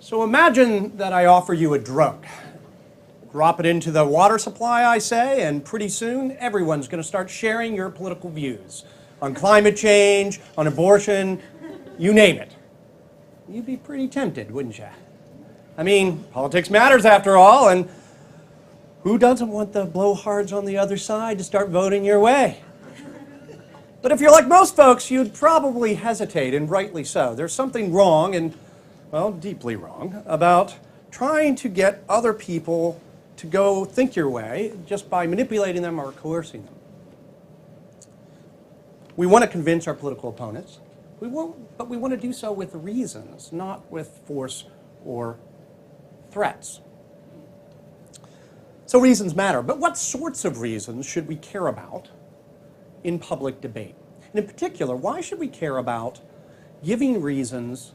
So imagine that I offer you a drug. Drop it into the water supply, I say, and pretty soon everyone's going to start sharing your political views on climate change, on abortion, you name it. You'd be pretty tempted, wouldn't you? I mean, politics matters after all, and who doesn't want the blowhards on the other side to start voting your way? But if you're like most folks, you'd probably hesitate, and rightly so. There's something wrong, and, well, deeply wrong, about trying to get other people to go think your way just by manipulating them or coercing them. We want to convince our political opponents, but we want to do so with reasons, not with force or threats. So reasons matter, but what sorts of reasons should we care about in public debate? And in particular, why should we care about giving reasons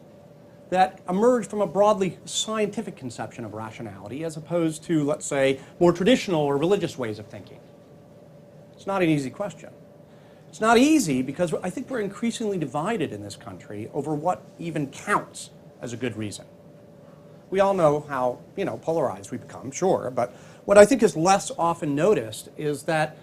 that emerge from a broadly scientific conception of rationality as opposed to, let's say, more traditional or religious ways of thinking? It's not an easy question. It's not easy because I think we're increasingly divided in this country over what even counts as a good reason. We all know how, polarized we've become, sure, but what I think is less often noticed is that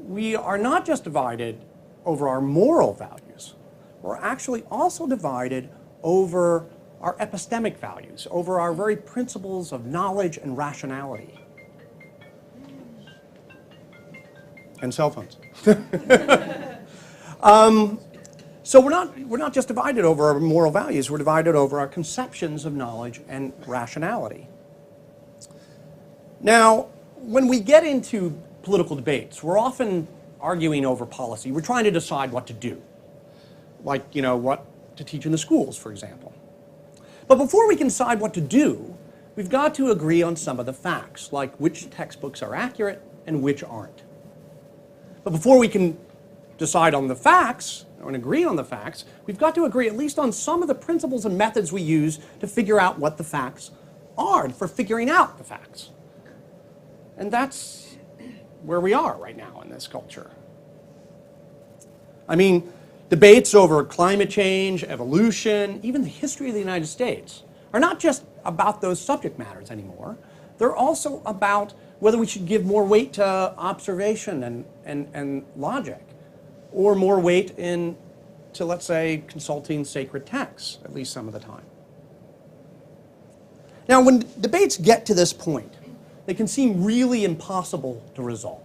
we are not just divided over our moral values, we're actually also divided over our epistemic values, over our very principles of knowledge and rationality. And cell phones. So we're not just divided over our moral values, we're divided over our conceptions of knowledge and rationality. Now, when we get into political debates, we're often arguing over policy. We're trying to decide what to do, like, what to teach in the schools, for example. But before we can decide what to do, we've got to agree on some of the facts, like which textbooks are accurate and which aren't. But before we can decide on the facts, and agree on the facts, we've got to agree at least on some of the principles and methods we use to figure out what the facts are, for figuring out the facts. And that's where we are right now in this culture. I mean, debates over climate change, evolution, even the history of the United States are not just about those subject matters anymore. They're also about whether we should give more weight to observation and logic, or more weight to, let's say, consulting sacred texts, at least some of the time. Now, when debates get to this point, they can seem really impossible to resolve.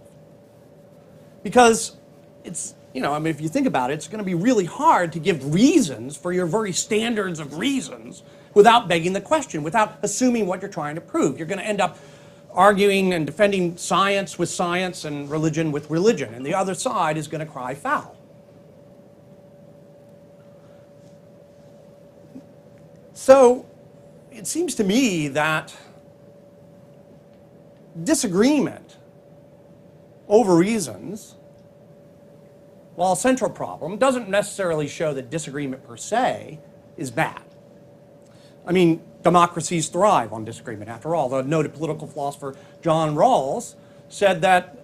Because it's, if you think about it, it's going to be really hard to give reasons for your very standards of reasons without begging the question, without assuming what you're trying to prove. You're going to end up arguing and defending science with science and religion with religion, and the other side is going to cry foul. So it seems to me that disagreement over reasons, while a central problem, doesn't necessarily show that disagreement per se is bad. I mean, democracies thrive on disagreement. After all, the noted political philosopher John Rawls said that,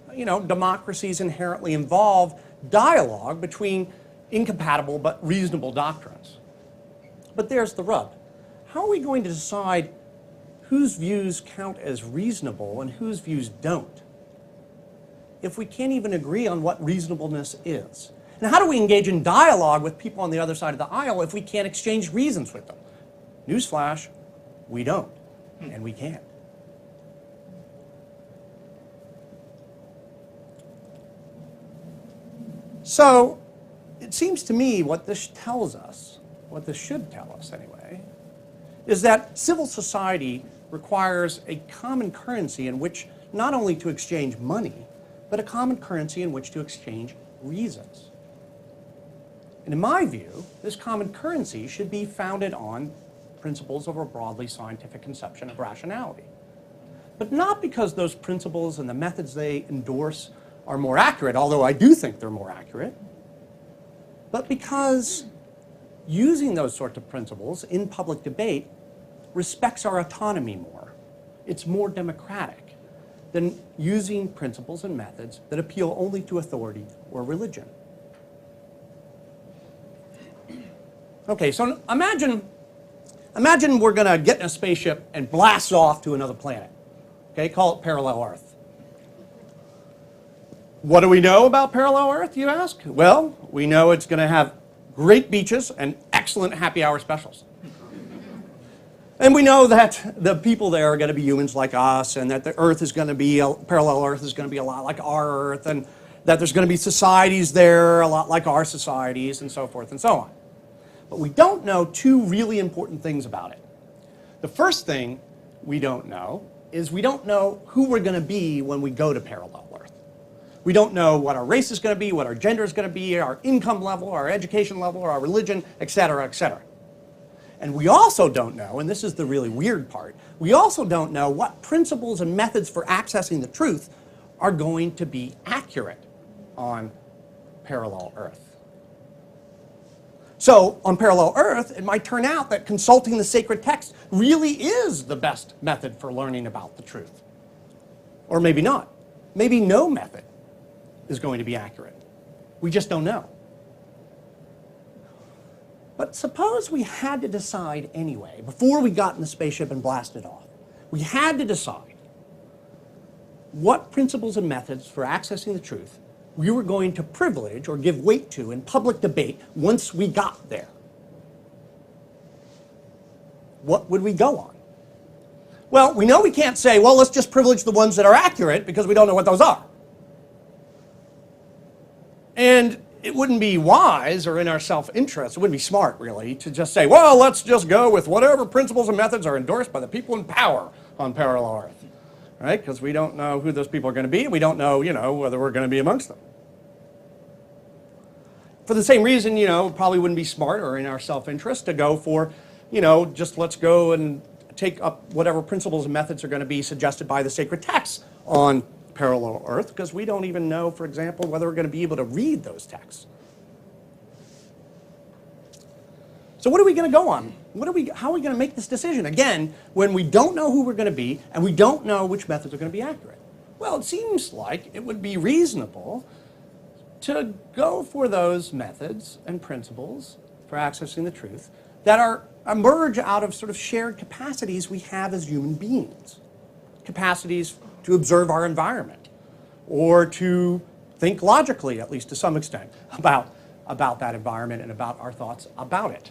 democracies inherently involve dialogue between incompatible but reasonable doctrines. But there's the rub. How are we going to decide whose views count as reasonable and whose views don't, if we can't even agree on what reasonableness is? And how do we engage in dialogue with people on the other side of the aisle if we can't exchange reasons with them? Newsflash, we don't, and we can't. So, it seems to me what this tells us, what this should tell us anyway, is that civil society requires a common currency in which not only to exchange money, but a common currency in which to exchange reasons. And in my view, this common currency should be founded on principles of a broadly scientific conception of rationality. But not because those principles and the methods they endorse are more accurate, although I do think they're more accurate, but because using those sorts of principles in public debate respects our autonomy more. It's more democratic than using principles and methods that appeal only to authority or religion. Okay, so imagine Imagine we're going to get in a spaceship and blast off to another planet. Okay, call it parallel Earth. What do we know about parallel Earth, you ask? Well, we know it's going to have great beaches and excellent happy hour specials. And we know that the people there are going to be humans like us, and that the Earth is going to be, parallel Earth is going to be a lot like our Earth, and that there's going to be societies there a lot like our societies, and so forth and so on. But we don't know two really important things about it. The first thing we don't know is we don't know who we're going to be when we go to parallel Earth. We don't know what our race is going to be, what our gender is going to be, our income level, our education level, or our religion, et cetera, et cetera. And we also don't know, and this is the really weird part, we also don't know what principles and methods for accessing the truth are going to be accurate on parallel Earth. So, on parallel Earth, it might turn out that consulting the sacred text really is the best method for learning about the truth. Or maybe not. Maybe no method is going to be accurate. We just don't know. But suppose we had to decide anyway, before we got in the spaceship and blasted off, we had to decide what principles and methods for accessing the truth we were going to privilege or give weight to in public debate once we got there. What would we go on? Well, we know we can't say, well, let's just privilege the ones that are accurate because we don't know what those are. And it wouldn't be wise or in our self-interest, it wouldn't be smart, really, to just say, well, let's just go with whatever principles and methods are endorsed by the people in power on parallel Earth, right? Because we don't know who those people are going to be, and we don't know, whether we're going to be amongst them. For the same reason, it probably wouldn't be smart or in our self-interest to go for, just let's go and take up whatever principles and methods are going to be suggested by the sacred texts on parallel Earth, because we don't even know, for example, whether we're going to be able to read those texts. So what are we going to go on? How are we going to make this decision? Again, when we don't know who we're going to be, and we don't know which methods are going to be accurate. Well, it seems like it would be reasonable to go for those methods and principles for accessing the truth that emerge out of sort of shared capacities we have as human beings. Capacities to observe our environment, or to think logically, at least to some extent, about that environment and about our thoughts about it.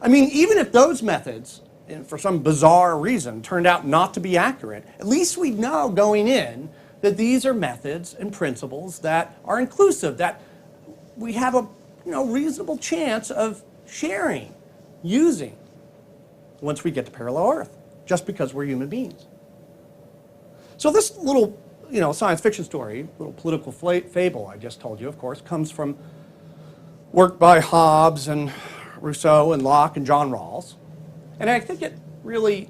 I mean, even if those methods, for some bizarre reason, turned out not to be accurate, at least we know going in that these are methods and principles that are inclusive, that we have a reasonable chance of sharing, using, once we get to parallel Earth, just because we're human beings. So this little, science fiction story, little political fable I just told you, of course, comes from work by Hobbes and Rousseau and Locke and John Rawls. And I think it really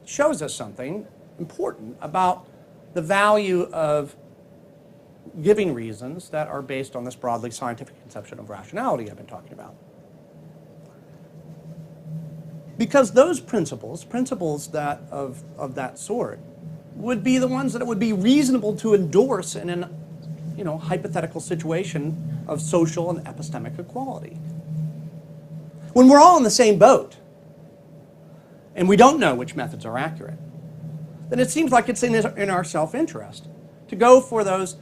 shows us something important about the value of giving reasons that are based on this broadly scientific conception of rationality I've been talking about. Because those principles that of that sort, would be the ones that it would be reasonable to endorse in an hypothetical situation of social and epistemic equality. When we're all in the same boat, and we don't know which methods are accurate, then it seems like it's in our self-interest to go for those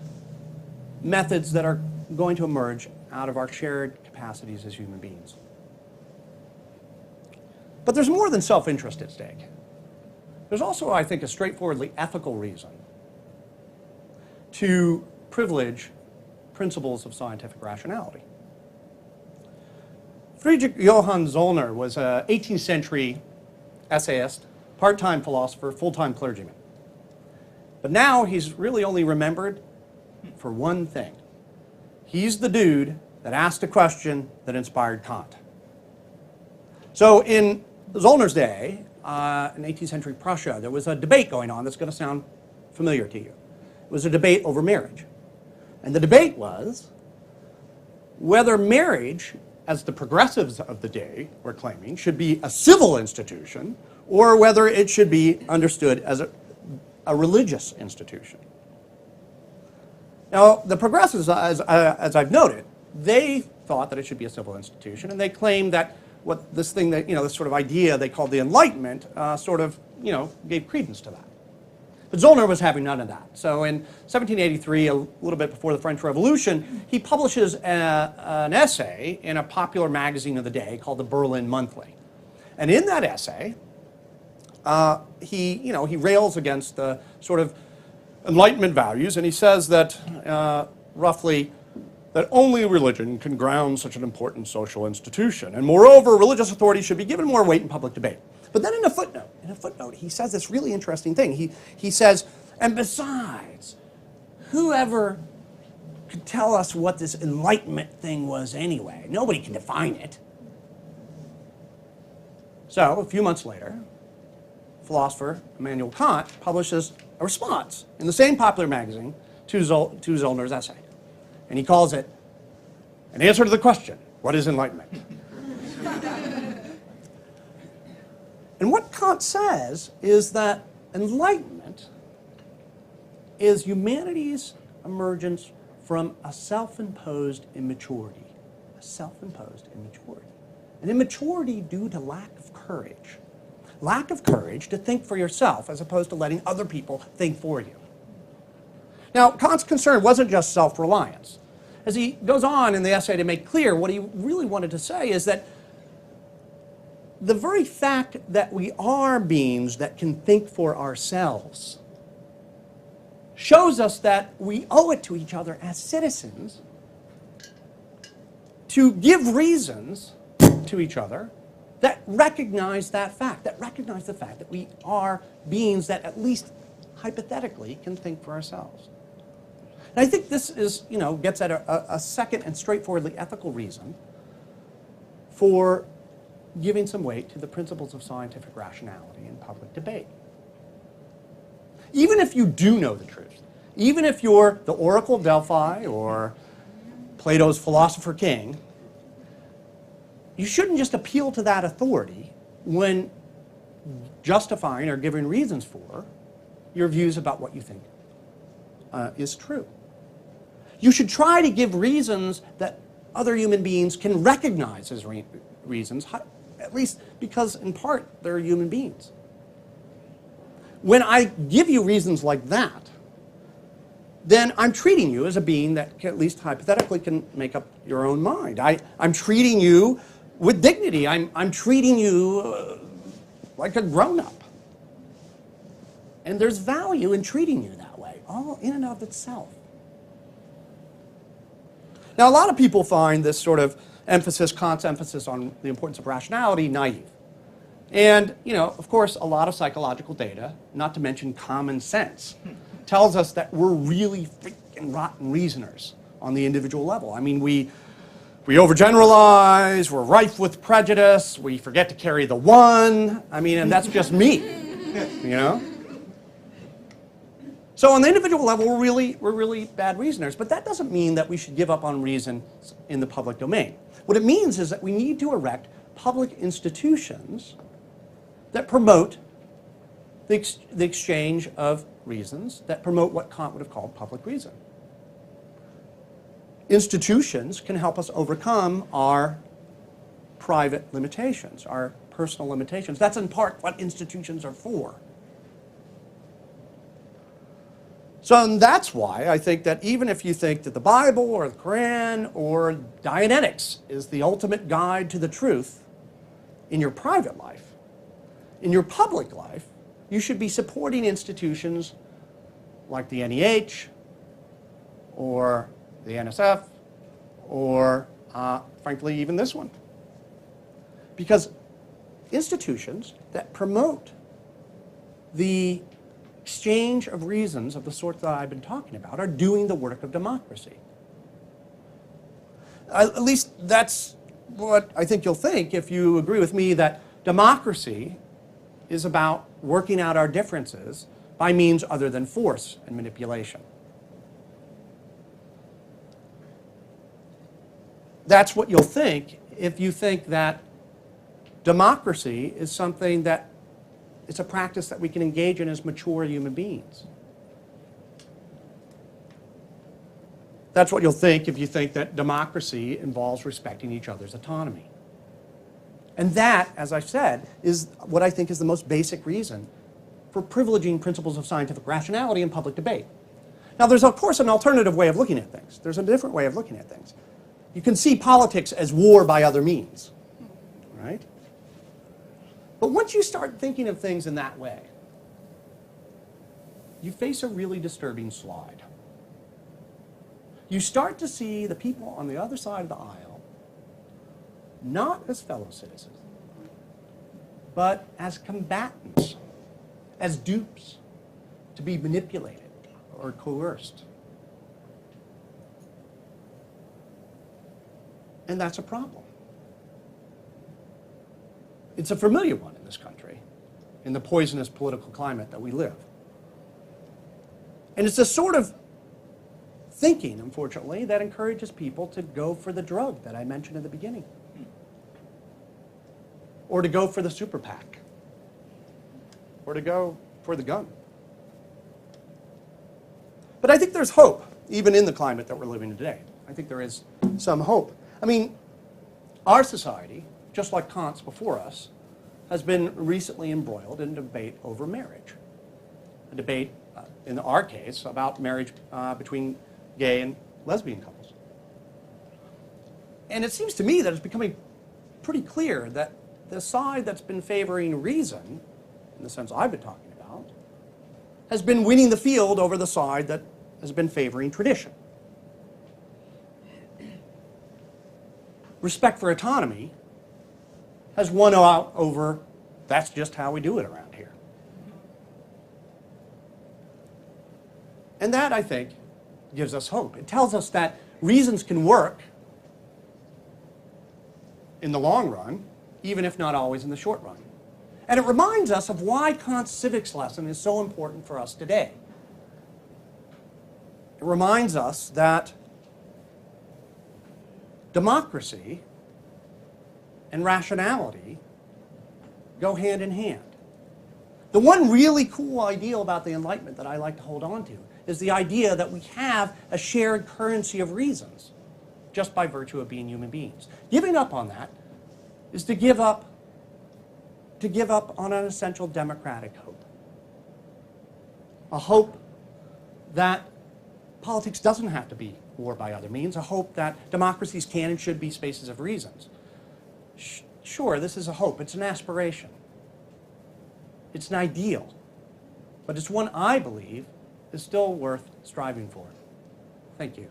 methods that are going to emerge out of our shared capacities as human beings. But there's more than self-interest at stake. There's also, I think, a straightforwardly ethical reason to privilege principles of scientific rationality. Friedrich Johann Zollner was an 18th century essayist, part-time philosopher, full-time clergyman. But now he's really only remembered for one thing. He's the dude that asked a question that inspired Kant. So in Zollner's day, in 18th century Prussia, there was a debate going on that's going to sound familiar to you. It was a debate over marriage. And the debate was whether marriage, as the progressives of the day were claiming, should be a civil institution or whether it should be understood as a religious institution. Now, the progressives, as I've noted, they thought that it should be a civil institution, and they claimed that what this thing that, this sort of idea they called the Enlightenment sort of, gave credence to that. But Zollner was having none of that. So in 1783, a little bit before the French Revolution, he publishes an essay in a popular magazine of the day called the Berlin Monthly. And in that essay, he rails against the sort of Enlightenment values, and he says that roughly that only religion can ground such an important social institution. And moreover, religious authority should be given more weight in public debate. But then in a footnote, he says this really interesting thing. He says, and besides, whoever could tell us what this Enlightenment thing was anyway? Nobody can define it. So a few months later, philosopher Immanuel Kant publishes a response in the same popular magazine to Zollner's essay. And he calls it an answer to the question, what is Enlightenment? And what Kant says is that Enlightenment is humanity's emergence from a self-imposed immaturity. A self-imposed immaturity. An immaturity due to lack of courage. Lack of courage to think for yourself as opposed to letting other people think for you. Now, Kant's concern wasn't just self-reliance. As he goes on in the essay to make clear, what he really wanted to say is that the very fact that we are beings that can think for ourselves shows us that we owe it to each other as citizens to give reasons to each other that recognize that fact, that recognize the fact that we are beings that at least hypothetically can think for ourselves. And I think this is, gets at a second and straightforwardly ethical reason for giving some weight to the principles of scientific rationality in public debate. Even if you do know the truth, even if you're the Oracle of Delphi or Plato's philosopher king, you shouldn't just appeal to that authority when justifying or giving reasons for your views about what you think is true. You should try to give reasons that other human beings can recognize as reasons, at least because, in part, they're human beings. When I give you reasons like that, then I'm treating you as a being that can, at least hypothetically can make up your own mind. I'm treating you with dignity. I'm treating you like a grown-up. And there's value in treating you that way, all in and of itself. Now, a lot of people find this sort of Kant's emphasis on the importance of rationality, naive. And, of course, a lot of psychological data, not to mention common sense, tells us that we're really freaking rotten reasoners on the individual level. I mean, we overgeneralize, we're rife with prejudice, we forget to carry the one. I mean, and that's just me, So on the individual level, we're really bad reasoners. But that doesn't mean that we should give up on reason in the public domain. What it means is that we need to erect public institutions that promote the exchange of reasons, that promote what Kant would have called public reason. Institutions can help us overcome our private limitations, our personal limitations. That's in part what institutions are for. So that's why I think that even if you think that the Bible or the Quran or Dianetics is the ultimate guide to the truth in your private life, in your public life, you should be supporting institutions like the NEH or the NSF or, frankly, even this one. Because institutions that promote the exchange of reasons of the sort that I've been talking about are doing the work of democracy. At least that's what I think you'll think if you agree with me that democracy is about working out our differences by means other than force and manipulation. That's what you'll think if you think that democracy is something that it's a practice that we can engage in as mature human beings. That's what you'll think if you think that democracy involves respecting each other's autonomy. And that, as I said, is what I think is the most basic reason for privileging principles of scientific rationality in public debate. Now, there's, of course, an alternative way of looking at things. There's a different way of looking at things. You can see politics as war by other means, right? But once you start thinking of things in that way, you face a really disturbing slide. You start to see the people on the other side of the aisle not as fellow citizens, but as combatants, as dupes, to be manipulated or coerced. And that's a problem. It's a familiar one in this country, in the poisonous political climate that we live. And it's a sort of thinking, unfortunately, that encourages people to go for the drug that I mentioned in the beginning, or to go for the super PAC, or to go for the gun. But I think there's hope, even in the climate that we're living in today. I think there is some hope. I mean, our society, just like Kant's before us, has been recently embroiled in debate over marriage. A debate, in our case, about marriage between gay and lesbian couples. And it seems to me that it's becoming pretty clear that the side that's been favoring reason, in the sense I've been talking about, has been winning the field over the side that has been favoring tradition. Respect for autonomy has won out over, that's just how we do it around here. And that, I think, gives us hope. It tells us that reasons can work in the long run, even if not always in the short run. And it reminds us of why Kant's civics lesson is so important for us today. It reminds us that democracy and rationality go hand in hand. The one really cool ideal about the Enlightenment that I like to hold on to is the idea that we have a shared currency of reasons just by virtue of being human beings. Giving up on that is to give up on an essential democratic hope. A hope that politics doesn't have to be war by other means, a hope that democracies can and should be spaces of reasons. Sure, this is a hope, it's an aspiration. It's an ideal, but it's one I believe is still worth striving for. Thank you.